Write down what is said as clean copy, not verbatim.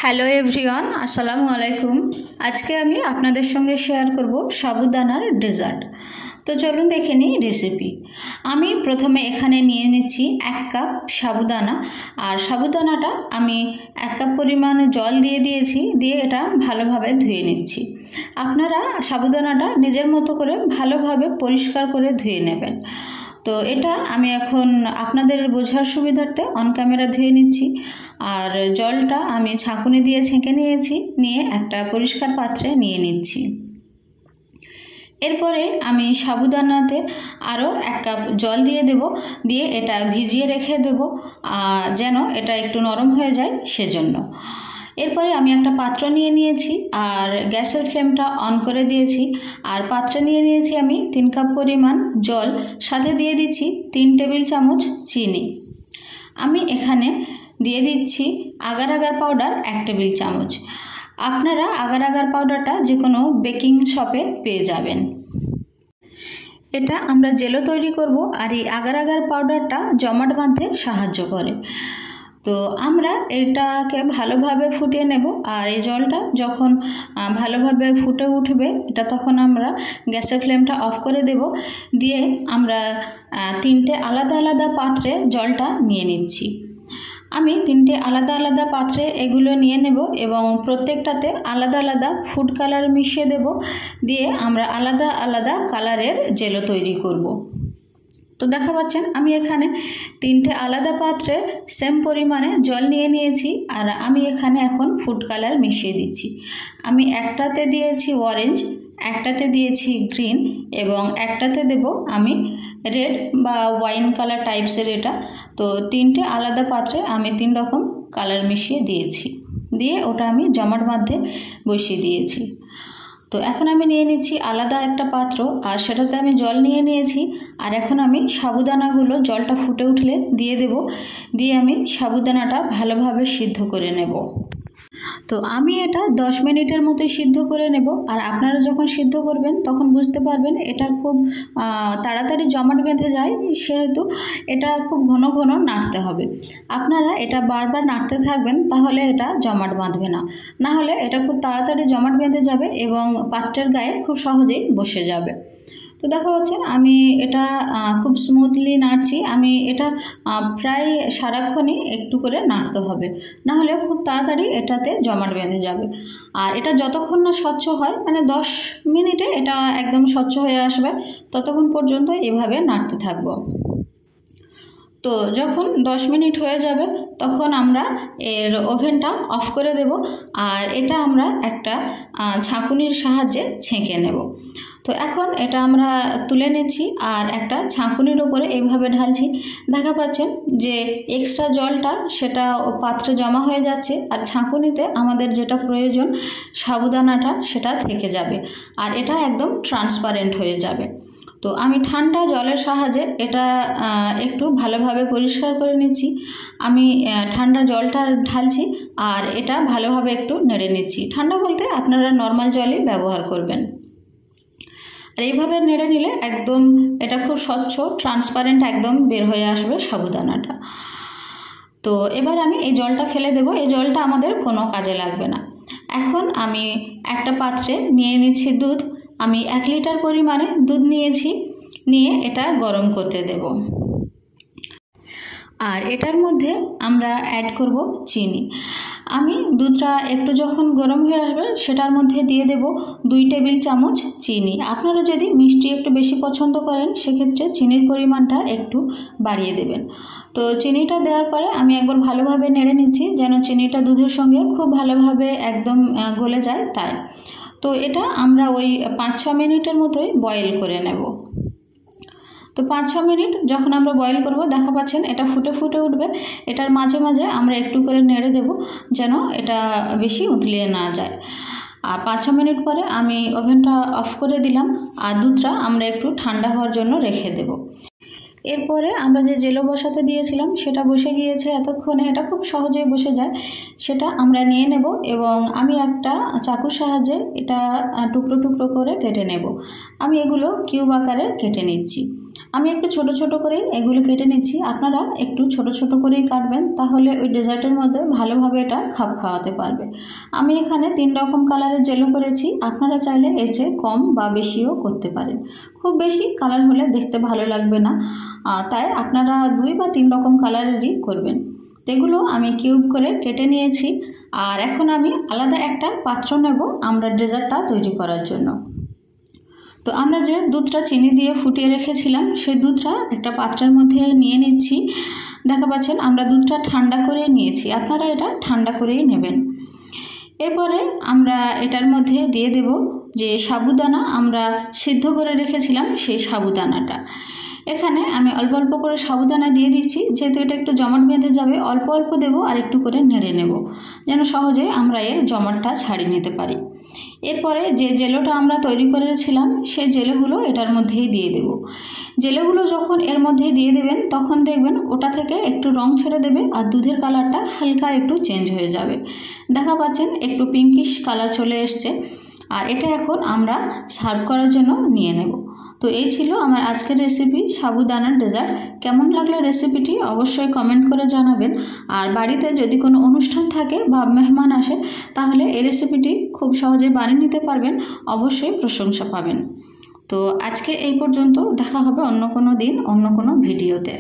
Hello everyone, আসসালামু আলাইকুম। আজকে আমি আপনাদের সঙ্গে শেয়ার করব সাবুদানার ডেজার্ট। তো চলুন দেখে নিই রেসিপি। আমি প্রথমে এখানে নিয়ে নিচ্ছি 1 কাপ সাবুদানা। আর সাবুদানাটা আমি 1 কাপ পরিমাণ জল দিয়েছি, দিয়ে এটা ভালোভাবে ধুয়ে নিচ্ছি। আপনারা সাবুদানাটা নিজের মতো করে ভালোভাবে পরিষ্কার করে ধুয়ে নেবেন। তো এটা আমি এখন আপনাদের বোঝার সুবিধার্থে অন ক্যামেরা ধুয়ে নিচ্ছি। আর জলটা আমি ছাঁকুনি দিয়ে ছেঁকে নিয়েছি, নিয়ে একটা পরিষ্কার পাত্রে নিয়ে নিচ্ছি। এরপরে আমি সাবুদানাতে আরও 1 কাপ জল দিয়ে দেব, দিয়ে এটা ভিজিয়ে রেখে দেব যেন এটা একটু নরম হয়ে যায় সেজন্য। এরপরে আমি একটা পাত্র নিয়ে নিয়েছি আর গ্যাসের ফ্লেমটা অন করে দিয়েছি। আর পাত্রে নিয়ে নিয়েছি আমি 3 কাপ পরিমাণ জল, সাথে দিয়ে দিচ্ছি 3 টেবিল চামচ চিনি। আমি এখানে দিয়ে দিচ্ছি আগার আগার পাউডার 1 টেবিল চামচ। আপনারা আগার আগার পাউডারটা যে কোনো বেকিং শপে পেয়ে যাবেন। এটা আমরা জেলো তৈরি করব, আর এই আগার আগার পাউডারটা জমাট বাঁধতে সাহায্য করে। তো আমরা এটাকে ভালোভাবে ফুটিয়ে নেব। আর এই জলটা যখন ভালোভাবে ফুটে উঠবে এটা তখন আমরা গ্যাসের ফ্লেমটা অফ করে দেব, দিয়ে আমরা 3টে আলাদা আলাদা পাত্রে জলটা নিয়ে নিচ্ছি। আমি 3টে আলাদা আলাদা পাত্রে এগুলো নিয়ে নেব এবং প্রত্যেকটাতে আলাদা আলাদা ফুড কালার মিশিয়ে দেব, দিয়ে আমরা আলাদা আলাদা কালারের জেলো তৈরি করব। তো দেখা পাচ্ছেন আমি এখানে 3টে আলাদা পাত্রে সেম পরিমাণে জল নিয়ে নিয়েছি। আর আমি এখানে এখন ফুড কালার মিশিয়ে দিচ্ছি। আমি একটাতে দিয়েছি অরেঞ্জ, একটাতে দিয়েছি গ্রিন এবং একটাতে দেব আমি রেড বা ওয়াইন কালার টাইপসের এটা। তো 3টে আলাদা পাত্রে আমি 3 রকম কালার মিশিয়ে দিয়েছি, দিয়ে ওটা আমি জমাট বাঁধতে বসিয়ে দিয়েছি। তো এখন আমি নিয়ে নিচ্ছি আলাদা একটা পাত্র, আর সেটাতে আমি জল নিয়ে নিয়েছি। আর এখন আমি সাবুদানাগুলো জলটা ফুটে উঠলে দিয়ে দেব, দিয়ে আমি সাবুদানাটা ভালোভাবে সিদ্ধ করে নেব। তো আমি এটা 10 মিনিটের মতোই সিদ্ধ করে নেব। আর আপনারা যখন সিদ্ধ করবেন তখন বুঝতে পারবেন এটা খুব তাড়াতাড়ি জমাট বেঁধে যায়, সেহেতু এটা খুব ঘন ঘন নাড়তে হবে। আপনারা এটা বারবার নাড়তে থাকবেন, তাহলে এটা জমাট বাঁধবে না, না হলে এটা খুব তাড়াতাড়ি জমাট বেঁধে যাবে এবং পাত্রের গায়ে খুব সহজেই বসে যাবে। তো দেখা যাচ্ছে আমি এটা খুব স্মুথলি নাড়ছি। আমি এটা প্রায় সারাক্ষণই একটু করে নাড়তে হবে, না হলে খুব তাড়াতাড়ি এটাতে জমাট বেঁধে যাবে। আর এটা যতক্ষণ না স্বচ্ছ হয়, মানে 10 মিনিটে এটা একদম স্বচ্ছ হয়ে আসবে, ততক্ষণ পর্যন্ত এভাবে নাড়তে থাকবো। তো যখন 10 মিনিট হয়ে যাবে তখন আমরা এর ওভেনটা অফ করে দেব। আর এটা আমরা একটা ছাঁকুনির সাহায্যে ছেঁকে নেব। তো এখন এটা আমরা তুলে নিচ্ছি আর একটা ছাঁকুনির ওপরে এইভাবে ঢালছি। দেখা পাচ্ছেন যে এক্সট্রা জলটা সেটা পাত্রে জমা হয়ে যাচ্ছে, আর ছাঁকুনিতে আমাদের যেটা প্রয়োজন সাবুদানাটা সেটা থেকে যাবে, আর এটা একদম ট্রান্সপারেন্ট হয়ে যাবে। তো আমি ঠান্ডা জলের সাহায্যে এটা একটু ভালোভাবে পরিষ্কার করে নিচ্ছি। আমি ঠান্ডা জলটা ঢালছি আর এটা ভালোভাবে একটু নেড়ে নিচ্ছি। ঠান্ডা বলতে আপনারা নর্মাল জলই ব্যবহার করবেন। আর এইভাবে নেড়ে নিলে একদম এটা খুব স্বচ্ছ ট্রান্সপারেন্ট একদম বের হয়ে আসবে সাবুদানাটা। তো এবার আমি এই জলটা ফেলে দেব, এই জলটা আমাদের কোনো কাজে লাগবে না। এখন আমি একটা পাত্রে নিয়ে নিচ্ছি দুধ। আমি 1 লিটার পরিমাণে দুধ নিয়েছি, নিয়ে এটা গরম করতে দেব। আর এটার মধ্যে আমরা অ্যাড করব চিনি। আমি দুধটা একটু যখন গরম হয়ে আসবে সেটার মধ্যে দিয়ে দেব 2 টেবিল চামচ চিনি। আপনারা যদি মিষ্টি একটু বেশি পছন্দ করেন সেক্ষেত্রে চিনির পরিমাণটা একটু বাড়িয়ে দেবেন। তো চিনিটা দেওয়ার পরে আমি একবার ভালোভাবে নেড়ে নিচ্ছি, যেন চিনিটা দুধের সঙ্গে খুব ভালোভাবে একদম গলে যায় তাই। তো এটা আমরা ওই 5-6 মিনিটের মতোই বয়েল করে নেব। তো 5-6 মিনিট যখন আমরা বয়েল করব, দেখা পাচ্ছেন এটা ফুটে ফুটে উঠবে। এটার মাঝে মাঝে আমরা একটু করে নেড়ে দেব, যেন এটা বেশি উতলিয়ে না যায়। আর 5-6 মিনিট পরে আমি ওভেনটা অফ করে দিলাম, আর দুধটা আমরা একটু ঠান্ডা হওয়ার জন্য রেখে দেব। এরপরে আমরা যে জেলো বসাতে দিয়েছিলাম সেটা বসে গিয়েছে এতক্ষণে, এটা খুব সহজেই বসে যায়। সেটা আমরা নিয়ে নেব এবং আমি একটা চাকুর সাহায্যে এটা টুকরো টুকরো করে কেটে নেব। আমি এগুলো কিউব আকারে কেটে নিচ্ছি। আমি একটু ছোট ছোট করে এগুলো কেটে নিচ্ছি, আপনারা একটু ছোট ছোট করেই কাটবেন, তাহলে ওই ডেজার্টের মধ্যে ভালোভাবে এটা খাপ খাওয়াতে পারবে। আমি এখানে 3 রকম কালারের জেলো করেছি, আপনারা চাইলে এর চেয়ে কম বা বেশিও করতে পারেন। খুব বেশি কালার হলে দেখতে ভালো লাগবে না, তাই আপনারা 2 বা 3 রকম কালারেরই করবেন। এগুলো আমি কিউব করে কেটে নিয়েছি। আর এখন আমি আলাদা একটা পাত্র নেব আমরা ডেজার্টটা তৈরি করার জন্য। তো আমরা যে দুধটা চিনি দিয়ে ফুটিয়ে রেখেছিলাম সেই দুধটা একটা পাত্রের মধ্যে নিয়ে নিচ্ছি। দেখা পাচ্ছেন আমরা দুধটা ঠান্ডা করে নিয়েছি, আপনারা এটা ঠান্ডা করেই নেবেন। এরপরে আমরা এটার মধ্যে দিয়ে দেব যে সাবুদানা আমরা সিদ্ধ করে রেখেছিলাম সেই সাবুদানাটা। এখানে আমি অল্প অল্প করে সাবুদানা দিয়ে দিচ্ছি, যেহেতু এটা একটু জমাট বেঁধে যাবে অল্প অল্প দেব আর একটু করে নেড়ে নেব যেন সহজে আমরা এর জমাটটা ছাড়িয়ে নিতে পারি। এরপরে যে জেলোটা আমরা তৈরি করেছিলাম সেই জেলোগুলো এটার মধ্যেই দিয়ে দেব। জেলোগুলো যখন এর মধ্যেই দিয়ে দেবেন তখন দেখবেন ওটা থেকে একটু রং ছেড়ে দেবে আর দুধের কালারটা হালকা একটু চেঞ্জ হয়ে যাবে। দেখা পাচ্ছেন একটু পিঙ্কিশ কালার চলে এসছে। আর এটা এখন আমরা সার্ভ করার জন্য নিয়ে নেব। তো এই ছিল আমার আজকের রেসিপি সাবুদানার ডেজার্ট। কেমন লাগলো রেসিপিটি অবশ্যই কমেন্ট করে জানাবেন। আর বাড়িতে যদি কোনো অনুষ্ঠান থাকে বা মেহমান আসে তাহলে এই রেসিপিটি খুব সহজে বানিয়ে নিতে পারবেন, অবশ্যই প্রশংসা পাবেন। তো আজকে এই পর্যন্ত, দেখা হবে অন্য কোনো দিন অন্য কোনো ভিডিওতে।